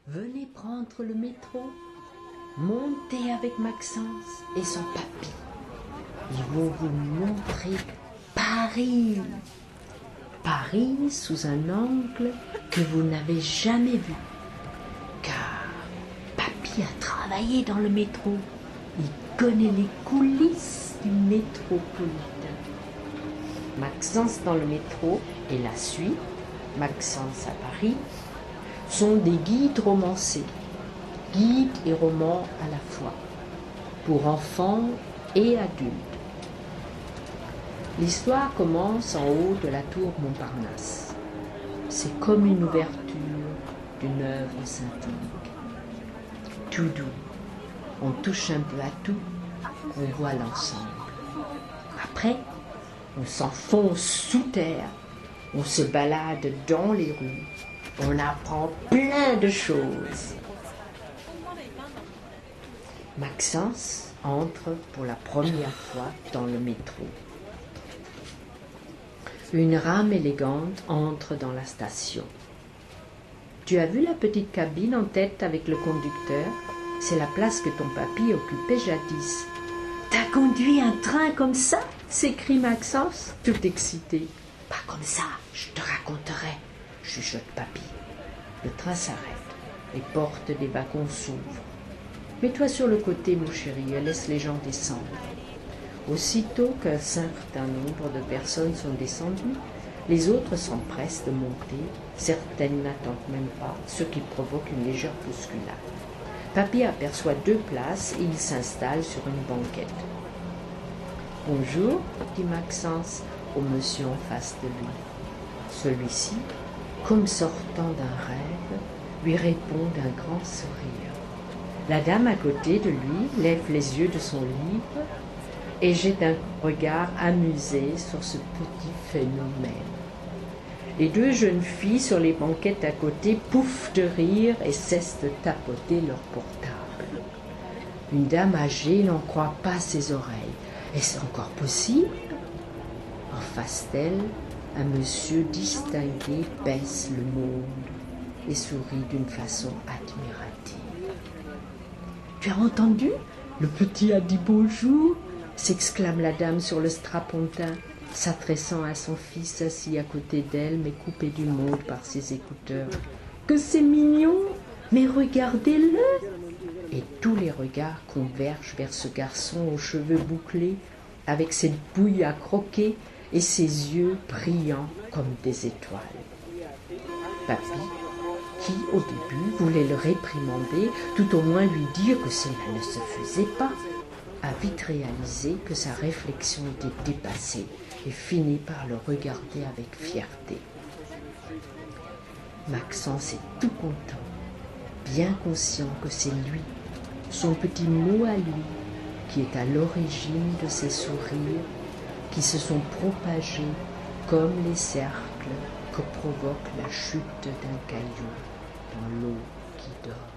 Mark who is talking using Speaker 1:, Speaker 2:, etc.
Speaker 1: venez prendre le métro, montez avec Maxence et son papy. Ils vont vous montrer Paris. Paris sous un angle que vous n'avez jamais vu. Car papy a travaillé dans le métro. Il connaît les coulisses du métropolitain. Maxence dans le métro et la suite, Maxence à Paris, sont des guides romancés, guides et romans à la fois, pour enfants et adultes. L'histoire commence en haut de la tour Montparnasse. C'est comme une ouverture d'une œuvre sympathique. Tout doux, on touche un peu à tout, on voit l'ensemble. Après, on s'enfonce sous terre, on se balade dans les rues, on apprend plein de choses. Maxence entre pour la première fois dans le métro. Une rame élégante entre dans la station. Tu as vu la petite cabine en tête avec le conducteur? C'est la place que ton papy occupait jadis. T'as conduit un train comme ça? S'écrie Maxence, tout excité. Pas comme ça, je te raconterai, chuchote papy. Le train s'arrête, les portes des wagons s'ouvrent. Mets-toi sur le côté, mon chéri, et laisse les gens descendre. Aussitôt qu'un certain nombre de personnes sont descendues, les autres s'empressent de monter, certaines n'attendent même pas, ce qui provoque une légère bousculade. Papy aperçoit 2 places et il s'installe sur une banquette. « Bonjour » dit Maxence au monsieur en face de lui. Celui-ci, comme sortant d'un rêve, lui répond d'un grand sourire. La dame à côté de lui lève les yeux de son livre et jette un regard amusé sur ce petit phénomène. Les 2 jeunes filles sur les banquettes à côté pouffent de rire et cessent de tapoter leur portable. Une dame âgée n'en croit pas ses oreilles. Est-ce encore possible? En face d'elle, un monsieur distingué baisse le monde et sourit d'une façon admirative. « Tu as entendu? Le petit a dit bonjour !» s'exclame la dame sur le strapontin, s'adressant à son fils assis à côté d'elle, mais coupé du monde par ses écouteurs. « Que c'est mignon! Mais regardez-le !» Et tous les regards convergent vers ce garçon aux cheveux bouclés, avec cette bouille à croquer et ses yeux brillants comme des étoiles. Papy, qui au début voulait le réprimander, tout au moins lui dire que cela ne se faisait pas, a vite réalisé que sa réflexion était dépassée et finit par le regarder avec fierté. Maxence est tout content, bien conscient que c'est lui, son petit mot à lui, qui est à l'origine de ces sourires qui se sont propagés comme les cercles que provoque la chute d'un caillou dans l'eau qui dort.